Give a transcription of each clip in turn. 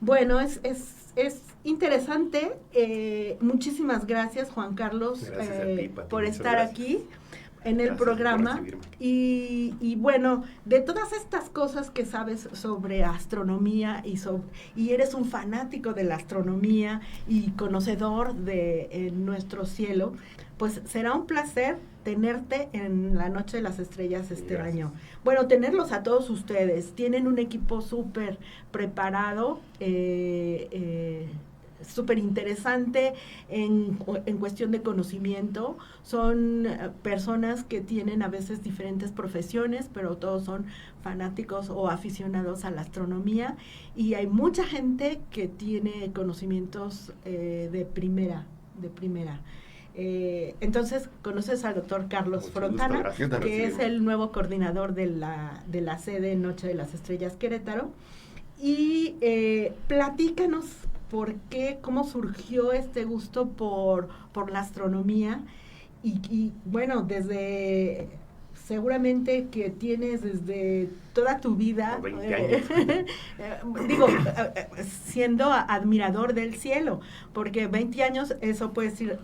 Bueno, es interesante. Muchísimas gracias, Juan Carlos, Gracias a ti, Pati, por muchas estar gracias. aquí en el Gracias por programa. recibirme. Y bueno, de todas estas cosas que sabes sobre astronomía y eres un fanático de la astronomía y conocedor de nuestro cielo, pues será un placer tenerte en la Noche de las Estrellas este Gracias. año. Bueno, tenerlos a todos ustedes. Tienen un equipo súper preparado, súper interesante en cuestión de conocimiento. Son personas que tienen a veces diferentes profesiones, pero todos son fanáticos o aficionados a la astronomía, y hay mucha gente que tiene conocimientos de primera. Entonces, conoces al doctor Carlos Mucho Frontana, gusto, gracias. que es el nuevo coordinador de la sede Noche de las Estrellas Querétaro. Y platícanos cómo surgió este gusto por la astronomía. Y bueno, seguramente que tienes desde toda tu vida, 20 años. digo, siendo admirador del cielo, porque 20 años, eso puede ser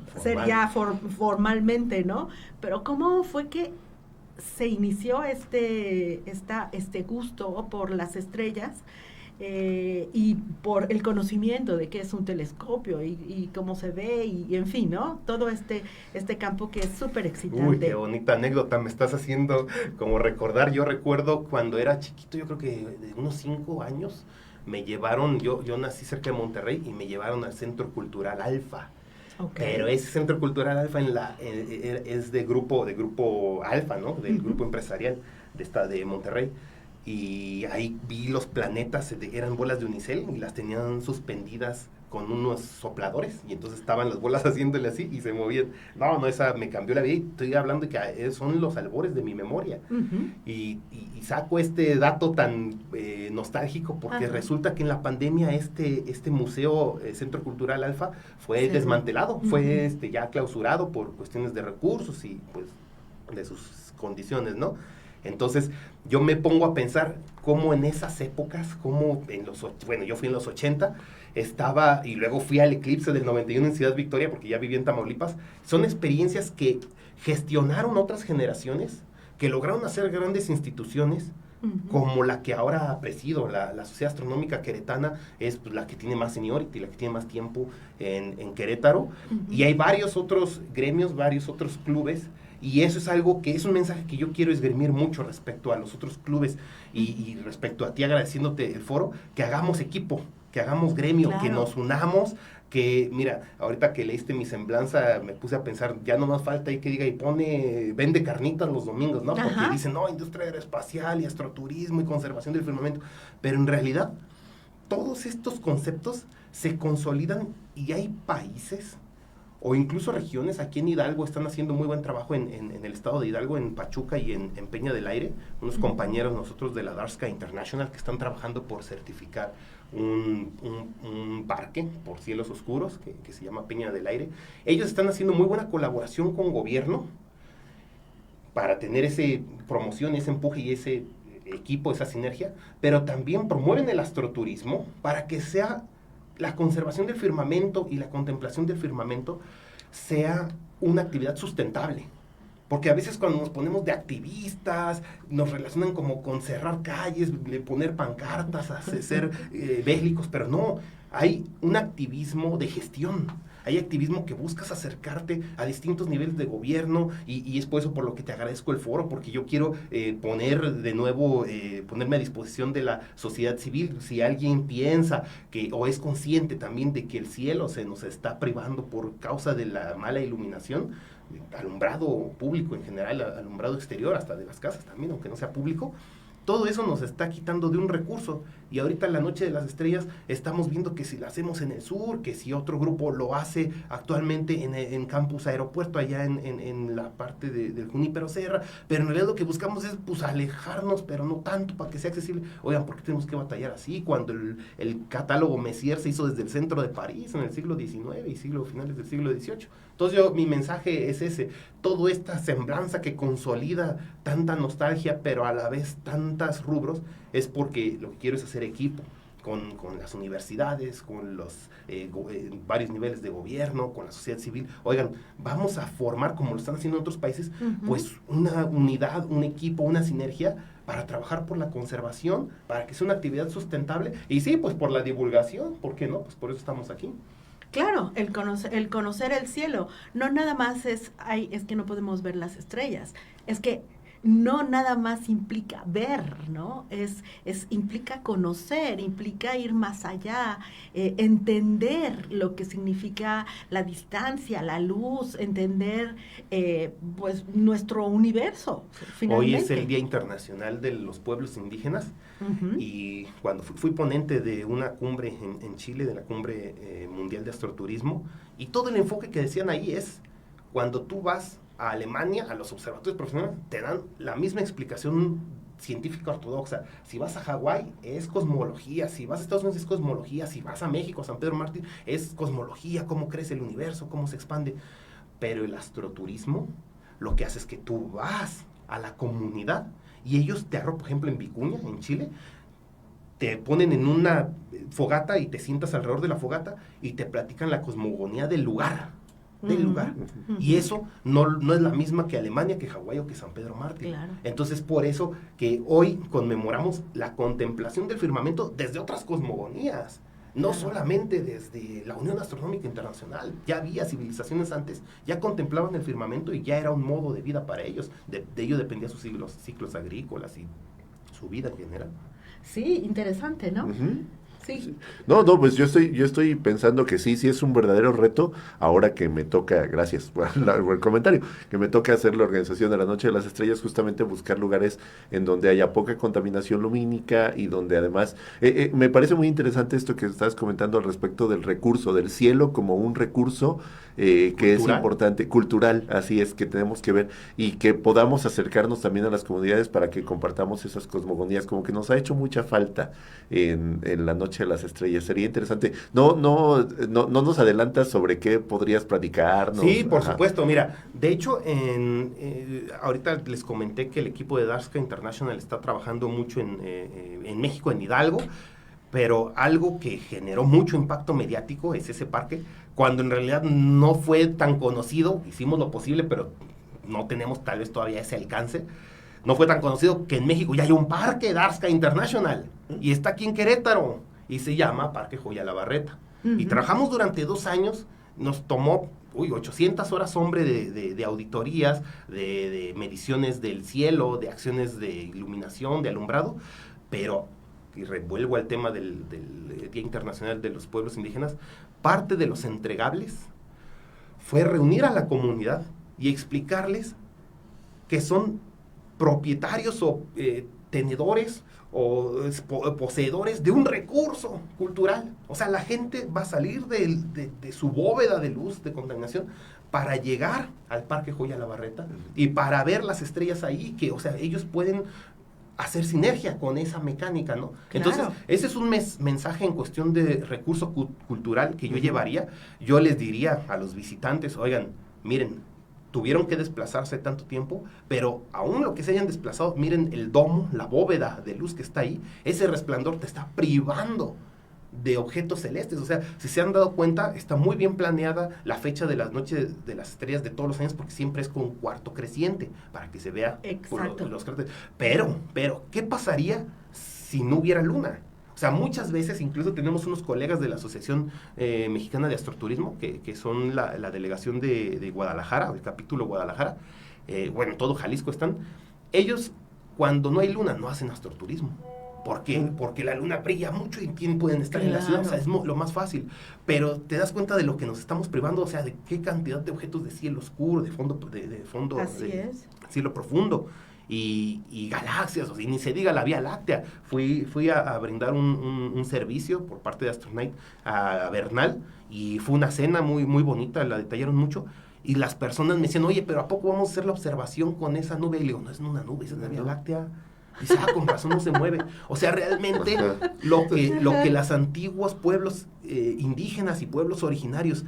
ya formalmente, ¿no? Pero ¿cómo fue que se inició este gusto por las estrellas? Y por el conocimiento de qué es un telescopio y cómo se ve y en fin, ¿no? Todo este campo que es súper excitante. Uy, qué bonita anécdota me estás haciendo como recordar. Yo recuerdo cuando era chiquito, yo creo que de unos 5 años, me llevaron, yo nací cerca de Monterrey y me llevaron al Centro Cultural Alfa. Okay. Pero ese Centro Cultural Alfa es de grupo Alfa, ¿no? Del grupo empresarial de Monterrey. Y ahí vi los planetas, eran bolas de unicel y las tenían suspendidas con unos sopladores, y entonces estaban las bolas haciéndole así y se movían. No, esa me cambió la vida, y estoy hablando de que son los albores de mi memoria. Y saco este dato tan nostálgico porque resulta que en la pandemia este museo, Centro Cultural Alfa, fue desmantelado, fue ya clausurado por cuestiones de recursos y pues de sus condiciones, ¿no? Entonces yo me pongo a pensar cómo en esas épocas, yo fui en los 80, y luego fui al eclipse del 91 en Ciudad Victoria, porque ya viví en Tamaulipas. Son experiencias que gestionaron otras generaciones, que lograron hacer grandes instituciones, como la que ahora presido. La Sociedad Astronómica Queretana es la que tiene más seniority, la que tiene más tiempo en Querétaro, y hay varios otros gremios, varios otros clubes. Y eso es algo que es un mensaje que yo quiero esgrimir mucho respecto a los otros clubes y respecto a ti, agradeciéndote el foro, que hagamos equipo, que hagamos gremio, claro, que nos unamos, que mira, ahorita que leíste mi semblanza me puse a pensar, ya no más falta ahí que diga vende carnitas los domingos, ¿no? Porque dicen, no, industria aeroespacial y astroturismo y conservación del firmamento, pero en realidad todos estos conceptos se consolidan y hay países o incluso regiones. Aquí en Hidalgo están haciendo muy buen trabajo en el estado de Hidalgo, en Pachuca y en Peña del Aire, unos compañeros nosotros de la Dark Sky International que están trabajando por certificar un parque por cielos oscuros que se llama Peña del Aire. Ellos están haciendo muy buena colaboración con gobierno para tener esa promoción, ese empuje y ese equipo, esa sinergia, pero también promueven el astroturismo para que sea la conservación del firmamento y la contemplación del firmamento sea una actividad sustentable. Porque a veces cuando nos ponemos de activistas, nos relacionan como con cerrar calles, poner pancartas, ser bélicos, pero no, hay un activismo de gestión. Hay activismo que buscas acercarte a distintos niveles de gobierno y es por eso por lo que te agradezco el foro, porque yo quiero ponerme a disposición de la sociedad civil. Si alguien piensa o es consciente también de que el cielo se nos está privando por causa de la mala iluminación, alumbrado público en general, alumbrado exterior, hasta de las casas también, aunque no sea público, todo eso nos está quitando de un recurso. Y ahorita en la Noche de las Estrellas estamos viendo que si la hacemos en el sur, que si otro grupo lo hace actualmente en Campus Aeropuerto, allá en la parte del Junípero Serra, pero en realidad lo que buscamos es pues alejarnos, pero no tanto para que sea accesible. Oigan, ¿por qué tenemos que batallar así? Cuando el catálogo Messier se hizo desde el centro de París en el siglo XIX y finales del siglo XVIII. Entonces mi mensaje es ese, toda esta semblanza que consolida tanta nostalgia, pero a la vez tantas rubros, es porque lo que quiero es hacer equipo con las universidades, con los varios niveles de gobierno, con la sociedad civil. Oigan, vamos a formar, como lo están haciendo en otros países, pues una unidad, un equipo, una sinergia para trabajar por la conservación, para que sea una actividad sustentable. Y sí, pues por la divulgación, ¿por qué no? Pues por eso estamos aquí. Claro, el conocer el cielo. No nada más es que no podemos ver las estrellas. Es que no nada más implica ver, ¿no? Implica conocer, implica ir más allá, entender lo que significa la distancia, la luz, entender pues nuestro universo, finalmente. Hoy es el Día Internacional de los Pueblos Indígenas, y cuando fui ponente de una cumbre en Chile, de la Cumbre Mundial de Astroturismo, y todo el enfoque que decían ahí es, cuando tú vas a Alemania, a los observatorios profesionales, te dan la misma explicación científica ortodoxa. Si vas a Hawái, es cosmología. Si vas a Estados Unidos, es cosmología. Si vas a México, a San Pedro Mártir, es cosmología, cómo crece el universo, cómo se expande. Pero el astroturismo lo que hace es que tú vas a la comunidad y ellos te agarran, por ejemplo, en Vicuña, en Chile, te ponen en una fogata y te sientas alrededor de la fogata y te platican la cosmogonía del lugar. Y eso no es la misma que Alemania, que Hawái o que San Pedro Mártir. Claro. Entonces, por eso que hoy conmemoramos la contemplación del firmamento desde otras cosmogonías, no solamente desde la Unión Astronómica Internacional. Ya había civilizaciones antes, ya contemplaban el firmamento y ya era un modo de vida para ellos. De ello dependían sus ciclos agrícolas y su vida en general. Sí, interesante, ¿no? Sí. No, pues yo estoy pensando que sí es un verdadero reto, ahora que me toca, gracias por el comentario, que me toca hacer la organización de la Noche de las Estrellas, justamente buscar lugares en donde haya poca contaminación lumínica y donde además, me parece muy interesante esto que estás comentando al respecto del recurso, del cielo como un recurso que es importante, cultural, así es, que tenemos que ver y que podamos acercarnos también a las comunidades para que compartamos esas cosmogonías, como que nos ha hecho mucha falta en la Noche de las Estrellas. Sería interesante. No nos adelantas sobre qué podrías platicarnos. Sí, por supuesto. Mira, de hecho, ahorita les comenté que el equipo de Dark Sky International está trabajando mucho en México, en Hidalgo, pero algo que generó mucho impacto mediático es ese parque, cuando en realidad no fue tan conocido. Hicimos lo posible, pero no tenemos tal vez todavía ese alcance. No fue tan conocido que en México ya hay un parque Dark Sky International, y está aquí en Querétaro, y se llama Parque Joya La Barreta. Y trabajamos durante 2 años, nos tomó 800 horas, hombre, de auditorías, de mediciones del cielo, de acciones de iluminación, de alumbrado, pero, y revuelvo al tema del Día Internacional de los Pueblos Indígenas, parte de los entregables fue reunir a la comunidad y explicarles que son propietarios o tenedores o poseedores de un recurso cultural. O sea, la gente va a salir de su bóveda de luz, de contaminación, para llegar al Parque Joya La Barreta y para ver las estrellas ahí, que, o sea, ellos pueden hacer sinergia con esa mecánica, ¿no? Claro. Entonces, ese es un mensaje en cuestión de recurso cultural que yo llevaría. Yo les diría a los visitantes, oigan, miren, tuvieron que desplazarse tanto tiempo, pero aún lo que se hayan desplazado, miren el domo, la bóveda de luz que está ahí, ese resplandor te está privando de objetos celestes. O sea, si se han dado cuenta, está muy bien planeada la fecha de las noches de las estrellas de todos los años, porque siempre es con cuarto creciente, para que se vea los cráteres. Pero, ¿qué pasaría si no hubiera luna? O sea, muchas veces, incluso tenemos unos colegas de la Asociación Mexicana de Astroturismo, que son la delegación de Guadalajara, el capítulo Guadalajara, bueno, todo Jalisco están. Ellos, cuando no hay luna, no hacen astroturismo. ¿Por qué? Porque la luna brilla mucho y pueden estar en la ciudad, o sea, es lo más fácil. Pero te das cuenta de lo que nos estamos privando, o sea, de qué cantidad de objetos de cielo oscuro, de fondo cielo profundo, y galaxias, o sea, ni se diga la Vía Láctea. Fui a brindar un servicio por parte de Astronaut a Bernal, y fue una cena muy, muy bonita, la detallaron mucho. Y las personas me decían, oye, pero ¿a poco vamos a hacer la observación con esa nube? Y le digo, no es una nube, es una Vía Láctea. Dice, con razón no se mueve. O sea, realmente lo que los antiguos pueblos indígenas y pueblos originarios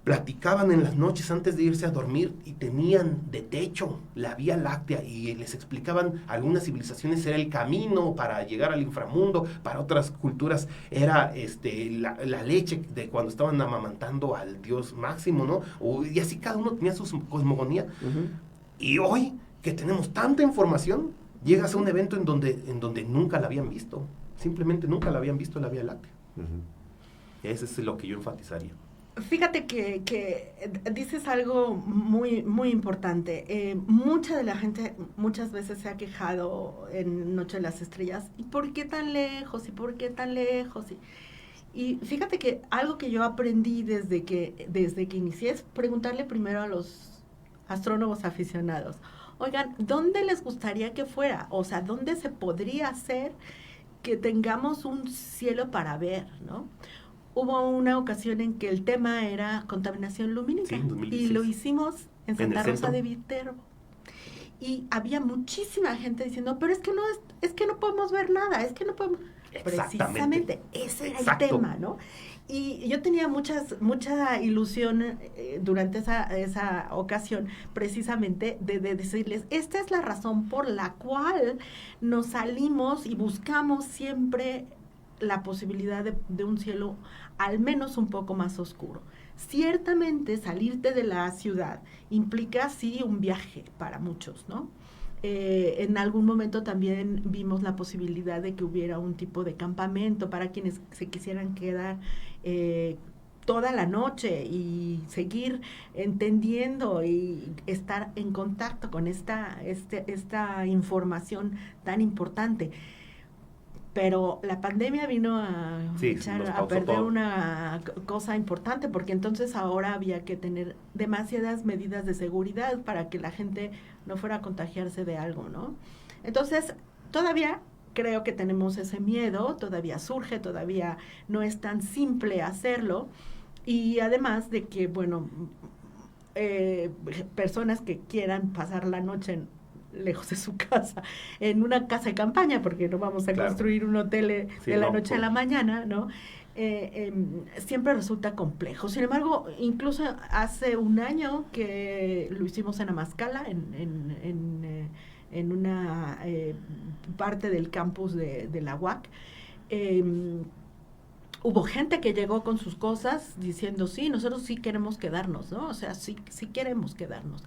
platicaban en las noches antes de irse a dormir y tenían de techo la Vía Láctea y les explicaban, algunas civilizaciones era el camino para llegar al inframundo, para otras culturas era la leche de cuando estaban amamantando al dios máximo, ¿no? Y así cada uno tenía su cosmogonía. Y hoy que tenemos tanta información, llegas a un evento en donde nunca la habían visto, simplemente nunca la habían visto la Vía Láctea. Eso es lo que yo enfatizaría. Fíjate que dices algo muy, muy importante. Mucha de la gente muchas veces se ha quejado en Noche de las Estrellas. ¿Y por qué tan lejos? ¿Y por qué tan lejos? Y fíjate que algo que yo aprendí desde que inicié es preguntarle primero a los astrónomos aficionados. Oigan, ¿dónde les gustaría que fuera? O sea, ¿dónde se podría hacer que tengamos un cielo para ver, ¿no? Hubo una ocasión en que el tema era contaminación lumínica, y lo hicimos en Santa Rosa de Viterbo. Y había muchísima gente diciendo, pero es que no podemos ver nada, es que no podemos. Precisamente, ese era el tema, ¿no? Y yo tenía mucha ilusión durante esa ocasión, precisamente, de decirles, esta es la razón por la cual nos salimos y buscamos siempre la posibilidad de un cielo al menos un poco más oscuro. Ciertamente salirte de la ciudad implica sí un viaje para muchos, ¿no? En algún momento también vimos la posibilidad de que hubiera un tipo de campamento para quienes se quisieran quedar toda la noche y seguir entendiendo y estar en contacto con esta información tan importante. Pero la pandemia vino a perder todo. Una cosa importante, porque entonces ahora había que tener demasiadas medidas de seguridad para que la gente no fuera a contagiarse de algo, ¿no? Entonces, todavía creo que tenemos ese miedo, todavía surge, todavía no es tan simple hacerlo, y además de que, bueno, personas que quieran pasar la noche lejos de su casa, en una casa de campaña, porque no vamos a construir un hotel de la noche a la mañana, ¿no? Siempre resulta complejo. Sin embargo, incluso hace un año que lo hicimos en Amazcala, en una parte del campus de la UAC, hubo gente que llegó con sus cosas diciendo, sí, nosotros sí queremos quedarnos, ¿no? O sea, sí queremos quedarnos.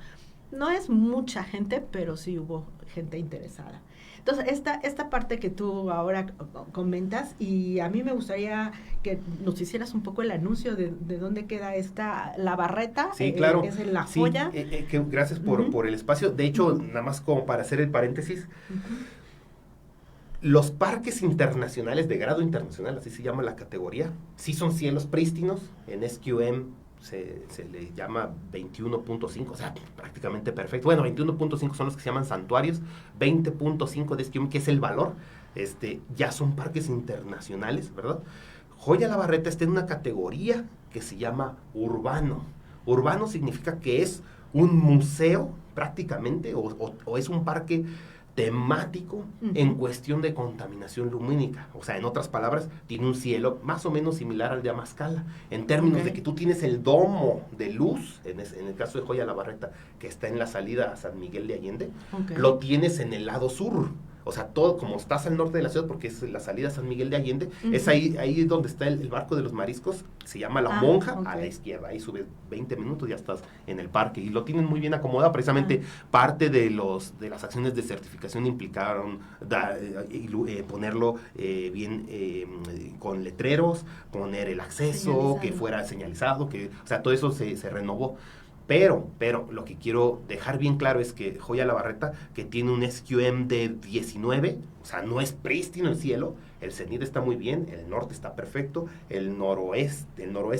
No es mucha gente, pero sí hubo gente interesada. Entonces, esta parte que tú ahora comentas, y a mí me gustaría que nos hicieras un poco el anuncio de dónde queda la Barreta. Sí, claro. Es en La Joya. Gracias por el espacio. De hecho, nada más como para hacer el paréntesis, los parques internacionales de grado internacional, así se llama la categoría, sí son cielos prístinos. En SQM se le llama 21.5, o sea, prácticamente perfecto. Bueno, 21.5 son los que se llaman santuarios, 20.5 de SQM, que es el valor, ya son parques internacionales, ¿verdad? Joya La Barreta está en una categoría que se llama urbano. Urbano significa que es un museo, prácticamente, o es un parque temático en cuestión de contaminación lumínica. O sea, en otras palabras, tiene un cielo más o menos similar al de Amazcala, en términos de que tú tienes el domo de luz, en el caso de Joya La Barreta, que está en la salida a San Miguel de Allende, lo tienes en el lado sur. O sea, todo como estás al norte de la ciudad, porque es la salida a San Miguel de Allende, es ahí donde está el barco de los mariscos, se llama La Monja, a la izquierda, ahí subes 20 minutos y ya estás en el parque, y lo tienen muy bien acomodado. Precisamente parte de las acciones de certificación implicaron ponerlo bien con letreros, poner el acceso, que fuera señalizado, o sea, todo eso se renovó. Pero lo que quiero dejar bien claro es que Joya La Barreta, que tiene un SQM de 19, o sea, no es prístino el cielo, el cenit está muy bien, el norte está perfecto, el noroeste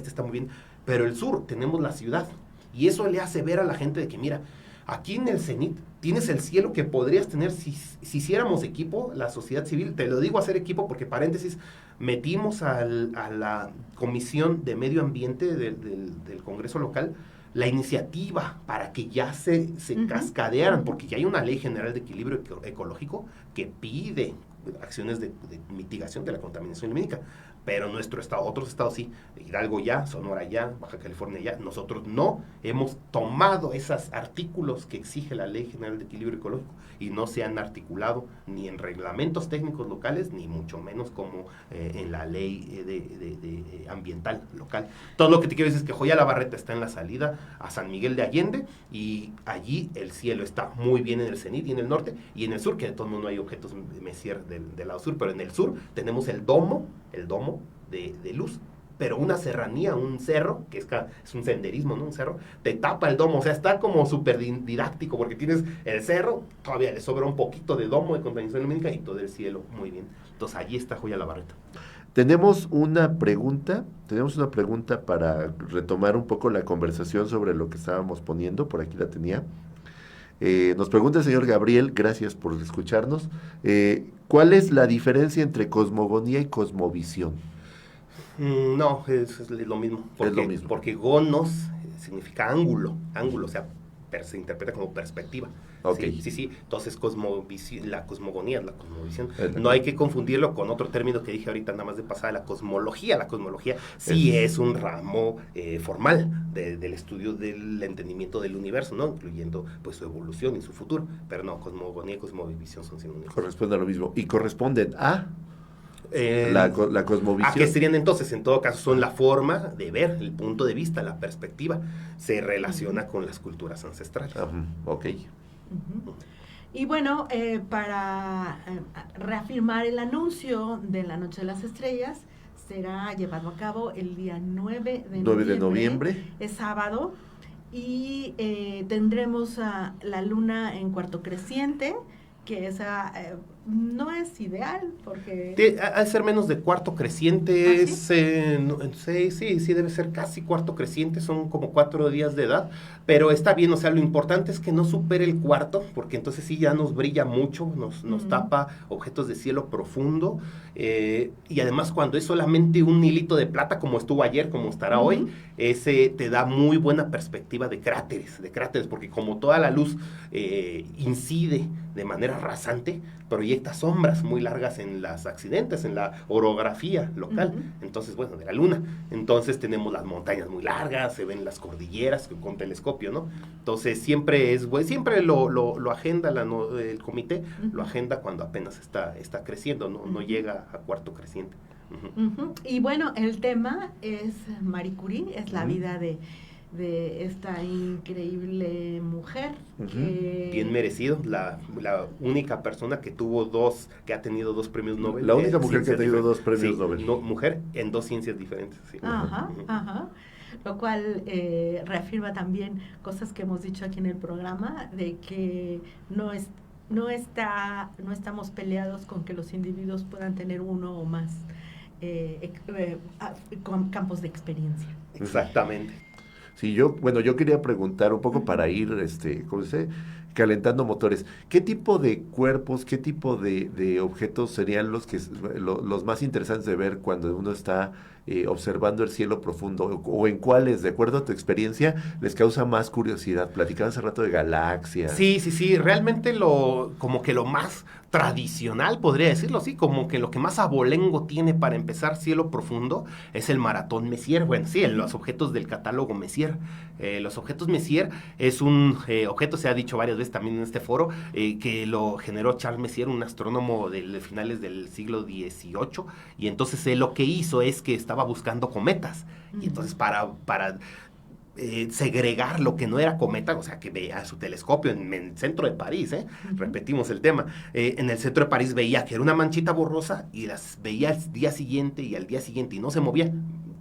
está muy bien, pero el sur tenemos la ciudad, y eso le hace ver a la gente de que, mira, aquí en el cenit tienes el cielo que podrías tener si hiciéramos equipo, la sociedad civil. Te lo digo hacer equipo porque, paréntesis, metimos a la Comisión de Medio Ambiente del Congreso local la iniciativa para que ya se cascadearan, porque ya hay una ley general de equilibrio ecológico que pide acciones de mitigación de la contaminación lumínica. Pero nuestro estado, otros estados sí, Hidalgo ya, Sonora ya, Baja California ya, nosotros no hemos tomado esos artículos que exige la Ley General de Equilibrio Ecológico y no se han articulado ni en reglamentos técnicos locales, ni mucho menos como en la ley de ambiental local. Todo lo que te quiero decir es que Joya La Barreta está en la salida a San Miguel de Allende y allí el cielo está muy bien en el cenit y en el norte y en el sur, que de todo el mundo hay objetos Messier del lado sur, pero en el sur tenemos el domo de luz, pero una serranía, un cerro, que es un senderismo, ¿no? Un cerro, te tapa el domo, o sea, está como súper didáctico, porque tienes el cerro, todavía le sobra un poquito de domo de contaminación lumínica y todo el cielo muy bien. Entonces, allí está Joya La Barreta. Tenemos una pregunta para retomar un poco la conversación sobre lo que estábamos poniendo, por aquí la tenía. Nos pregunta el señor Gabriel, gracias por escucharnos, ¿cuál es la diferencia entre cosmogonía y cosmovisión? No, es lo mismo. Es lo mismo. Porque gonos significa ángulo, o sea, se interpreta como perspectiva. Okay. Sí. Entonces, la cosmogonía es la cosmovisión. No hay que confundirlo con otro término que dije ahorita, nada más de pasada, la cosmología. La cosmología sí es un ramo formal del estudio del entendimiento del universo, ¿no? Incluyendo pues su evolución y su futuro. Pero no, cosmogonía y cosmovisión son sinónimos. Corresponde a lo mismo. ¿Y corresponden a...? La cosmovisión. ¿A qué serían entonces? En todo caso son la forma de ver, el punto de vista, la perspectiva. Se relaciona con las culturas ancestrales. Ok. Y bueno, para reafirmar el anuncio de la Noche de las Estrellas, será llevado a cabo el día 9 de noviembre. Es sábado. Y tendremos la luna en cuarto creciente, que esa no es ideal porque... Al ser menos de cuarto creciente, ¿sí? Sí, debe ser casi cuarto creciente, son como 4 días de edad, pero está bien, o sea, lo importante es que no supere el cuarto, porque entonces sí ya nos brilla mucho, nos tapa objetos de cielo profundo, y además cuando es solamente un hilito de plata, como estuvo ayer, como estará hoy, ese te da muy buena perspectiva de cráteres, porque como toda la luz incide de manera rasante, proyecta sombras muy largas en los accidentes, en la orografía local, entonces, bueno, de la luna. Entonces tenemos las montañas muy largas, se ven las cordilleras con telescopio, ¿no? Entonces siempre lo agenda el comité, lo agenda cuando apenas está creciendo, no llega a cuarto creciente. Y bueno, el tema es Marie Curie, es la vida de esta increíble mujer. Bien merecido, la única persona que ha tenido 2 premios Nobel. La única mujer que ha tenido 2 premios Nobel. Mujer en 2 ciencias diferentes. Sí. Lo cual reafirma también cosas que hemos dicho aquí en el programa, de que no estamos peleados con que los individuos puedan tener uno o más campos de experiencia. Exactamente. Sí, yo quería preguntar un poco para ir, calentando motores. ¿Qué tipo de cuerpos, qué tipo de objetos serían los más interesantes de ver cuando uno está observando el cielo profundo? ¿O en cuáles, de acuerdo a tu experiencia, les causa más curiosidad? Platicaba hace rato de galaxias. Sí, realmente como que lo más tradicional, podría decirlo así, como que lo que más abolengo tiene para empezar cielo profundo es el maratón Messier. Bueno, sí, los objetos del catálogo Messier. Los objetos Messier es un objeto, se ha dicho varias veces también en este foro, que lo generó Charles Messier, un astrónomo de finales del siglo XVIII, y entonces él lo que hizo es que estaba buscando cometas, y entonces para segregar lo que no era cometa, o sea, que veía su telescopio en el centro de París, repetimos el tema, en el centro de París veía que era una manchita borrosa y las veía al día siguiente y no se movía.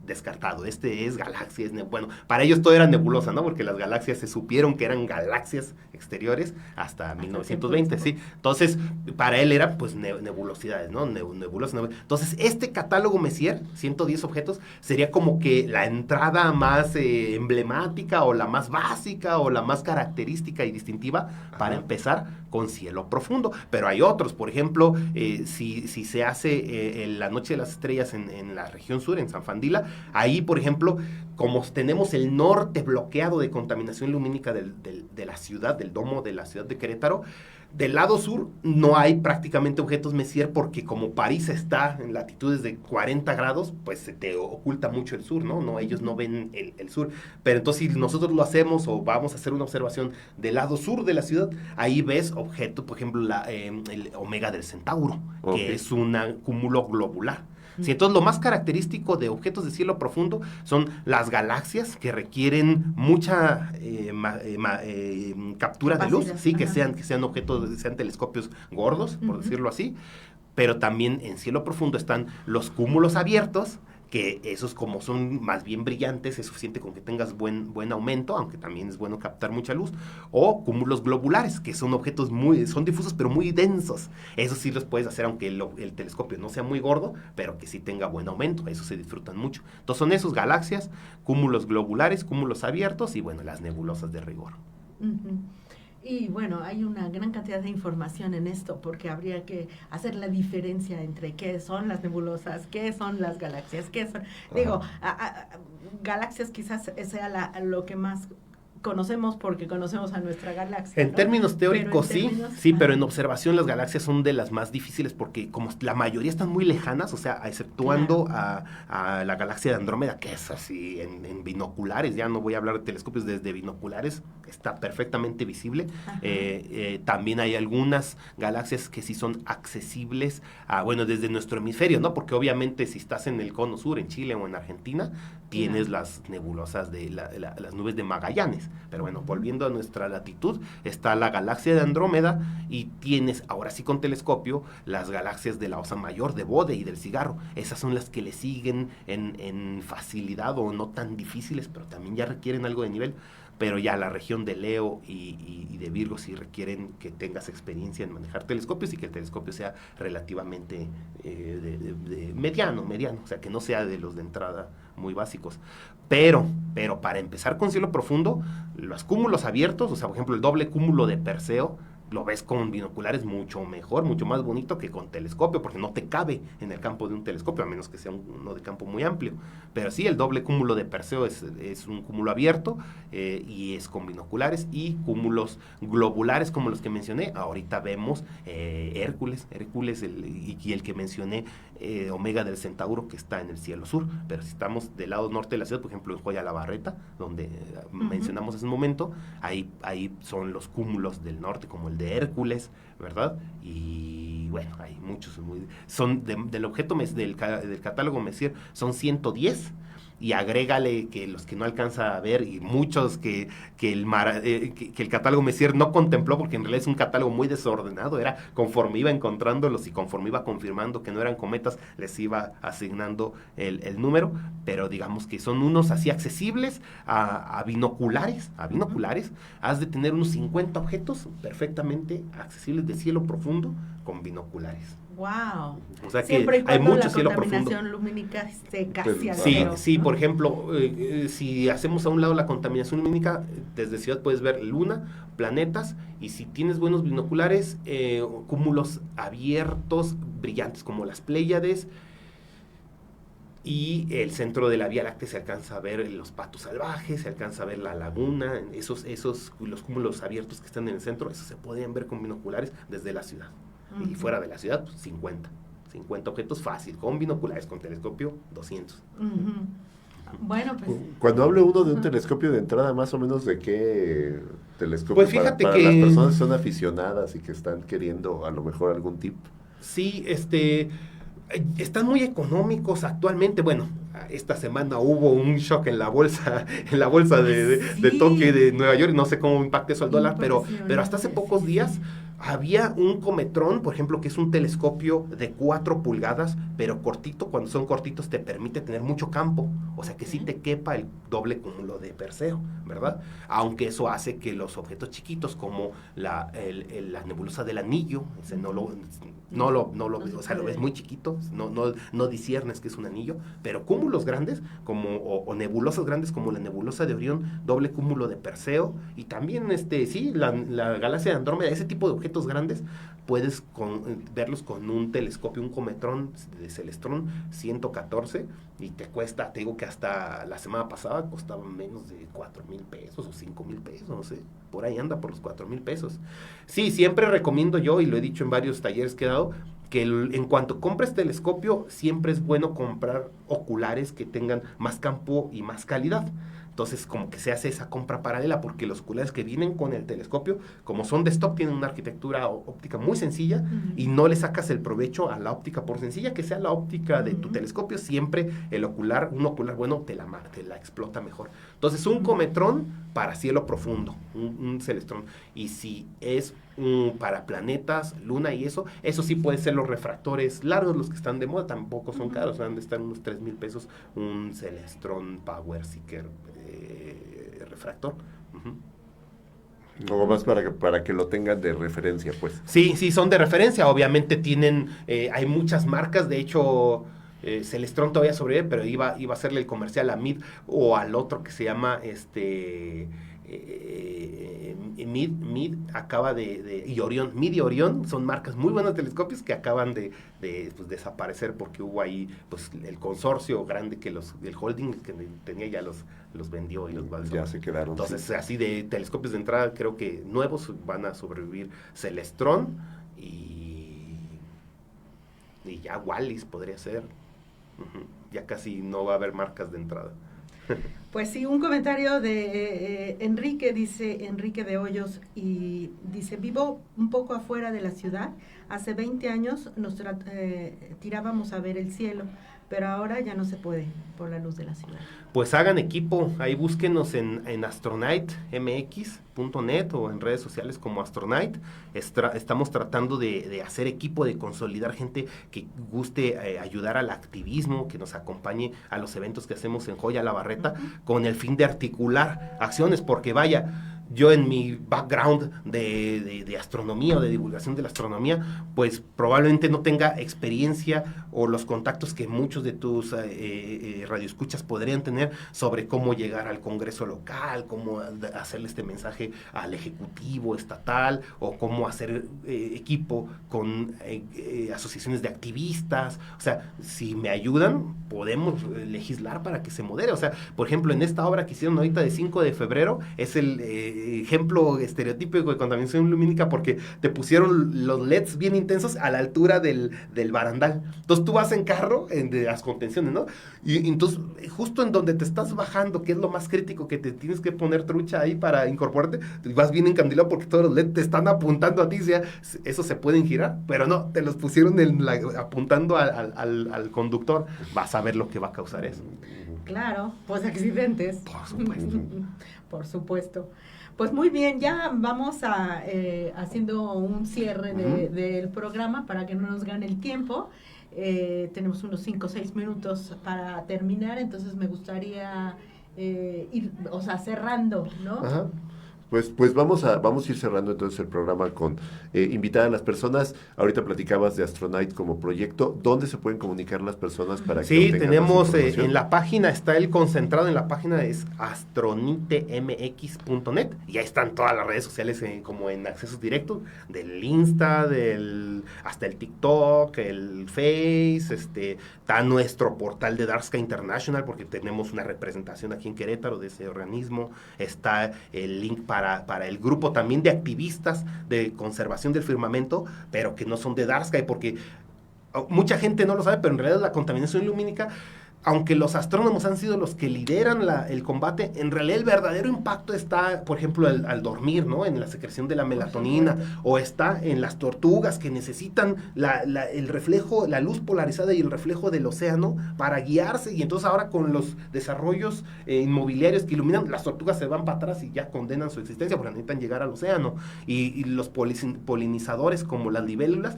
Descartado, es galaxia, bueno, para ellos todo era nebulosa, ¿no? Porque las galaxias se supieron que eran galaxias exteriores hasta 1920, sí. Entonces, para él eran pues nebulosidades, ¿no? Nebulosas. Entonces, este catálogo Messier, 110 objetos, sería como que la entrada más emblemática o la más básica o la más característica y distintiva para empezar con cielo profundo. Pero hay otros, por ejemplo, si se hace la Noche de las Estrellas en la región sur, en San Fandila, ahí, por ejemplo, como tenemos el norte bloqueado de contaminación lumínica de la ciudad, del domo de la ciudad de Querétaro, Del lado sur no hay prácticamente objetos Messier porque como París está en latitudes de 40 grados, pues se te oculta mucho el sur, ¿no? Ellos no ven el sur. Pero entonces si nosotros lo hacemos o vamos a hacer una observación del lado sur de la ciudad, ahí ves objetos, por ejemplo, el Omega del Centauro, que es un cúmulo globular. Sí, entonces lo más característico de objetos de cielo profundo son las galaxias que requieren mucha captura de luz, sí, que sean objetos, sean telescopios gordos, por decirlo así, pero también en cielo profundo están los cúmulos abiertos, que esos como son más bien brillantes, es suficiente con que tengas buen aumento, aunque también es bueno captar mucha luz, o cúmulos globulares, que son objetos son difusos pero muy densos. Eso sí los puedes hacer aunque el telescopio no sea muy gordo, pero que sí tenga buen aumento, eso se disfrutan mucho. Entonces son esos galaxias, cúmulos globulares, cúmulos abiertos y bueno, las nebulosas de rigor. Uh-huh. Y bueno, hay una gran cantidad de información en esto, porque habría que hacer la diferencia entre qué son las nebulosas, qué son las galaxias, qué son... Digo, galaxias quizás sea lo que más conocemos porque conocemos a nuestra galaxia, En términos teóricos sí, pero en observación las galaxias son de las más difíciles porque como la mayoría están muy lejanas, o sea, exceptuando a la galaxia de Andrómeda, que es así en binoculares, ya no voy a hablar de telescopios, desde binoculares está perfectamente visible. También hay algunas galaxias que sí son accesibles desde nuestro hemisferio, ¿no? Porque obviamente si estás en el cono sur, en Chile o en Argentina, tienes las nebulosas de las nubes de Magallanes. Pero bueno, volviendo a nuestra latitud, está la galaxia de Andrómeda y tienes, ahora sí con telescopio, las galaxias de la Osa Mayor, de Bode y del Cigarro. Esas son las que le siguen en facilidad o no tan difíciles, pero también ya requieren algo de nivel. Pero ya la región de Leo y de Virgo sí requieren que tengas experiencia en manejar telescopios y que el telescopio sea relativamente de mediano, o sea, que no sea de los de entrada muy básicos. Pero para empezar con cielo profundo, los cúmulos abiertos, o sea, por ejemplo, el doble cúmulo de Perseo, lo ves con binoculares mucho mejor, mucho más bonito que con telescopio, porque no te cabe en el campo de un telescopio, a menos que sea uno de campo muy amplio. Pero sí, el doble cúmulo de Perseo es un cúmulo abierto y es con binoculares, y cúmulos globulares como los que mencioné. Ahorita vemos Hércules y el que mencioné, Omega del Centauro, que está en el cielo sur. Pero si estamos del lado norte de la ciudad, por ejemplo, en Joya la Barreta, donde mencionamos hace un momento, ahí son los cúmulos del norte, como el de Hércules, ¿verdad? Y bueno, hay muchos, son del objeto del catálogo Messier, son 110, y agrégale que los que no alcanza a ver, y muchos que el catálogo Messier no contempló, porque en realidad es un catálogo muy desordenado, era conforme iba encontrándolos y conforme iba confirmando que no eran cometas, les iba asignando el número, pero digamos que son unos así accesibles a binoculares, has de tener unos 50 objetos perfectamente accesibles de cielo profundo con binoculares. Wow. O sea que hay mucho cielo profundo. La contaminación lumínica se casi Sí, por ejemplo, si hacemos a un lado la contaminación lumínica, desde ciudad puedes ver luna, planetas, y si tienes buenos binoculares, cúmulos abiertos, brillantes como las Pléyades, y el centro de la Vía Láctea se alcanza a ver los patos salvajes, se alcanza a ver la laguna, los cúmulos abiertos que están en el centro, esos se podían ver con binoculares desde la ciudad. Y fuera de la ciudad, pues 50 objetos fácil, con binoculares, con telescopio, 200. Bueno, pues... Cuando hablo uno de un telescopio de entrada, más o menos de qué telescopio, pues fíjate para que las personas que son aficionadas y que están queriendo a lo mejor algún tip. Sí, están muy económicos actualmente. Bueno, esta semana hubo un shock en la bolsa de Tokio y de Nueva York, no sé cómo impacta eso al dólar, pero hasta hace pocos días había un Cometrón, por ejemplo, que es un telescopio de 4 pulgadas, pero cortito. Cuando son cortitos te permite tener mucho campo, o sea que sí te quepa el doble cúmulo de Perseo, ¿verdad? Aunque eso hace que los objetos chiquitos como la nebulosa del Anillo, ese no lo o sea, lo ves muy chiquito, no disiernes que es un anillo, pero cúmulos grandes o nebulosas grandes como la nebulosa de Orión, doble cúmulo de Perseo, y también la galaxia de Andrómeda, ese tipo de objetos grandes puedes verlos con un telescopio, un Cometrón de Celestron 114, y te cuesta, te digo que hasta la semana pasada costaba menos de 4,000 pesos o 5,000 pesos, no sé, por ahí anda por los 4,000 pesos. Sí, siempre recomiendo yo, y lo he dicho en varios talleres que he dado, que en cuanto compres telescopio, siempre es bueno comprar oculares que tengan más campo y más calidad. Entonces, como que se hace esa compra paralela, porque los oculares que vienen con el telescopio, como son de stock, tienen una arquitectura óptica muy sencilla, y no le sacas el provecho a la óptica, por sencilla que sea la óptica de tu telescopio, siempre un ocular bueno te la explota mejor. Entonces, un Cometrón para cielo profundo, un Celestron, y si es para planetas, luna y eso sí puede ser los refractores largos, los que están de moda, tampoco son caros, han de estar unos 3,000 pesos, un Celestron Power Seeker refractor. Algo más para que lo tengan de referencia, pues. Sí, son de referencia, obviamente tienen, hay muchas marcas, de hecho, Celestron todavía sobrevive, pero iba a hacerle el comercial a Mid o al otro que se llama, Mid acaba y Orión. Mid y Orión son marcas muy buenas de telescopios que acaban de desaparecer, porque hubo ahí pues el consorcio grande que el holding que tenía ya los vendió y los balsó. Ya se quedaron. Entonces, así de telescopios de entrada, creo que nuevos van a sobrevivir Celestron y ya Wallis podría ser. Ya casi no va a haber marcas de entrada. Pues sí, un comentario de Enrique de Hoyos, y dice: vivo un poco afuera de la ciudad, hace 20 años nos tirábamos a ver el cielo, pero ahora ya no se puede por la luz de la ciudad. Pues hagan equipo, ahí búsquenos en astronightmx.net o en redes sociales como Astronite. Estamos tratando de hacer equipo, de consolidar gente que guste ayudar al activismo, que nos acompañe a los eventos que hacemos en Joya La Barreta, con el fin de articular acciones, porque vaya, yo en mi background de astronomía o de divulgación de la astronomía, pues probablemente no tenga experiencia o los contactos que muchos de tus radioescuchas podrían tener sobre cómo llegar al Congreso local, cómo hacerle este mensaje al Ejecutivo estatal, o cómo hacer equipo con asociaciones de activistas. O sea, si me ayudan, podemos legislar para que se modere. O sea, por ejemplo, en esta obra que hicieron ahorita de 5 de febrero, es el ejemplo estereotípico de contaminación lumínica, porque te pusieron los LEDs bien intensos a la altura del barandal. Entonces tú vas en carro, de las contenciones, ¿no? Y entonces, justo en donde te estás bajando, que es lo más crítico, que te tienes que poner trucha ahí para incorporarte, vas bien encandilado porque todos los LEDs te están apuntando a ti. O sea, eso se pueden girar, pero no, te los pusieron apuntando al conductor. Vas a ver lo que va a causar eso. Claro, pues accidentes. Por supuesto. Por supuesto. Pues muy bien, ya vamos haciendo un cierre del programa para que no nos gane el tiempo. Tenemos unos 5 o 6 minutos para terminar, entonces me gustaría ir, cerrando, ¿no? Ajá. Pues vamos a ir cerrando entonces el programa con invitar a las personas. Ahorita platicabas de Astronite como proyecto. ¿Dónde se pueden comunicar las personas para que sí, tenemos en la página, está el concentrado en la página, es astroниtemx.net, y ahí están todas las redes sociales como en accesos directos, del Insta, hasta el TikTok, el Face, está nuestro portal de Dark Sky International, porque tenemos una representación aquí en Querétaro de ese organismo, está el link para el grupo también de activistas de conservación del firmamento, pero que no son de Dark Sky, porque mucha gente no lo sabe, pero en realidad la contaminación lumínica, aunque los astrónomos han sido los que lideran el combate, en realidad el verdadero impacto está, por ejemplo, al dormir, ¿no? En la secreción de la melatonina, o está en las tortugas que necesitan el reflejo, la luz polarizada y el reflejo del océano para guiarse, y entonces ahora con los desarrollos inmobiliarios que iluminan, las tortugas se van para atrás y ya condenan su existencia porque necesitan llegar al océano, y los polinizadores como las libélulas,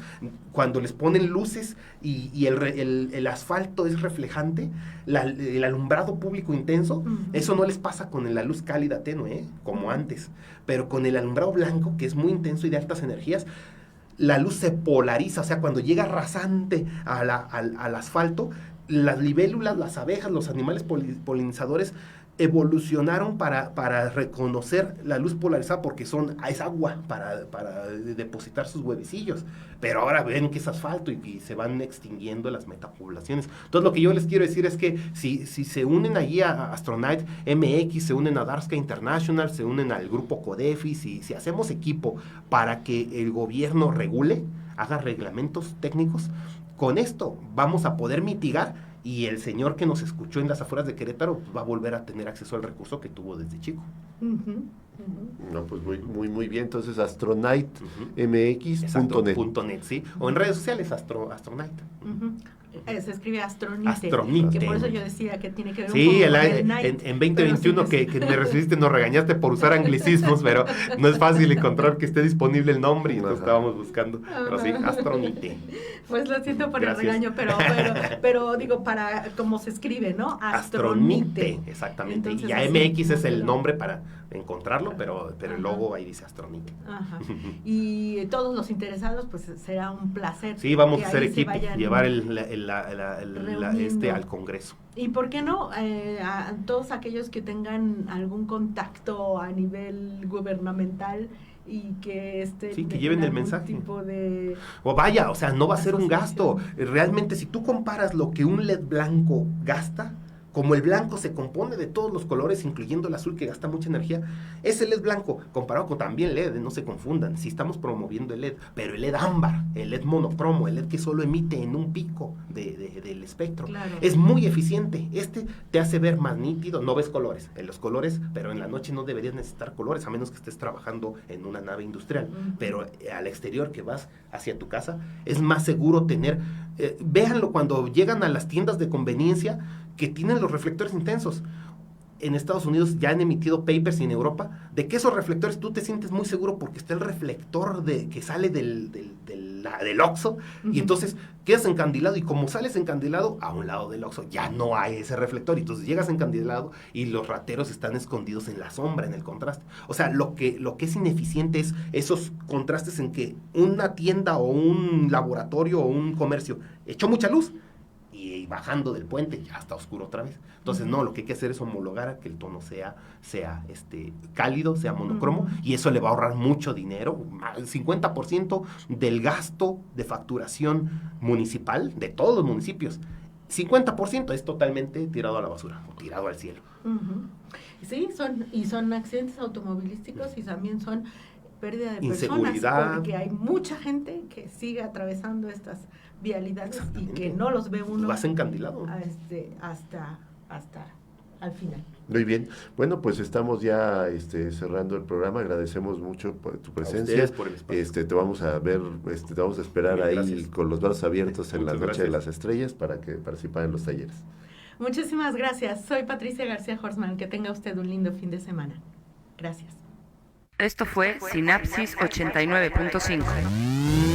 cuando les ponen luces y el asfalto es reflejante, el alumbrado público intenso, eso no les pasa con la luz cálida tenue, como antes, pero con el alumbrado blanco, que es muy intenso y de altas energías, la luz se polariza. O sea, cuando llega rasante al asfalto, las libélulas, las abejas, los animales polinizadores evolucionaron para reconocer la luz polarizada porque es agua para depositar sus huevecillos, pero ahora ven que es asfalto y se van extinguiendo las metapoblaciones. Entonces lo que yo les quiero decir es que si se unen allí a Astronite MX, se unen a Dark Sky International, se unen al grupo Codefis, y si hacemos equipo para que el gobierno regule, haga reglamentos técnicos, con esto vamos a poder mitigar. Y el señor que nos escuchó en las afueras de Querétaro va a volver a tener acceso al recurso que tuvo desde chico. No, pues muy bien. Entonces, astronite.mx.net. Sí. O en redes sociales, Astronite. Se escribe Astronite. Astronite. Que por eso yo decía que tiene que ver sí, un poco con el en 2021 que me recibiste, nos regañaste por usar anglicismos, pero no es fácil encontrar que esté disponible el nombre y entonces estábamos buscando. Pero sí, Astronite. Pues lo siento por el regaño, pero digo, para cómo se escribe, ¿no? Astronite, exactamente. Entonces, y ya MX es el nombre para encontrarlo, pero el logo ahí dice Astronite. Ajá. Y todos los interesados, pues será un placer. Sí, vamos a hacer equipo, llevar al Congreso. Y por qué no, a todos aquellos que tengan algún contacto a nivel gubernamental y que que lleven el mensaje. Tipo de o vaya, o sea, no va a ser un gasto. Realmente, si tú comparas lo que un LED blanco gasta, como el blanco se compone de todos los colores, incluyendo el azul que gasta mucha energía, ese LED blanco, comparado con también LED, no se confundan, si estamos promoviendo el LED, pero el LED ámbar, el LED monocromo, el LED que solo emite en un pico del espectro, claro, es muy eficiente. Te hace ver más nítido, no ves colores, en los colores, pero en la noche no deberías necesitar colores, a menos que estés trabajando en una nave industrial, pero al exterior que vas hacia tu casa, es más seguro tener, véanlo cuando llegan a las tiendas de conveniencia, que tienen los reflectores intensos. En Estados Unidos ya han emitido papers, y en Europa, de que esos reflectores tú te sientes muy seguro porque está el reflector que sale del Oxxo, y entonces quedas encandilado, y como sales encandilado, a un lado del Oxxo ya no hay ese reflector, y entonces llegas encandilado y los rateros están escondidos en la sombra, en el contraste. O sea, lo que es ineficiente es esos contrastes en que una tienda o un laboratorio o un comercio echó mucha luz, y bajando del puente ya está oscuro otra vez. Entonces, no, lo que hay que hacer es homologar a que el tono sea cálido, sea monocromo, y eso le va a ahorrar mucho dinero. El 50% del gasto de facturación municipal de todos los municipios, 50% es totalmente tirado a la basura o tirado al cielo. Sí, son accidentes automovilísticos, y también son pérdida de inseguridad, personas, porque hay mucha gente que sigue atravesando estas vialidades y que no los ve uno. Vas encandilado. Hasta al final. Muy bien. Bueno, pues estamos ya cerrando el programa. Agradecemos mucho por tu presencia. Por el espacio. Te vamos a ver, te vamos a esperar ahí gracias, con los brazos abiertos en la Noche de las Estrellas para que participen en los talleres. Muchísimas gracias. Soy Patricia García Horstman. Que tenga usted un lindo fin de semana. Gracias. Esto fue Sinapsis 89.5.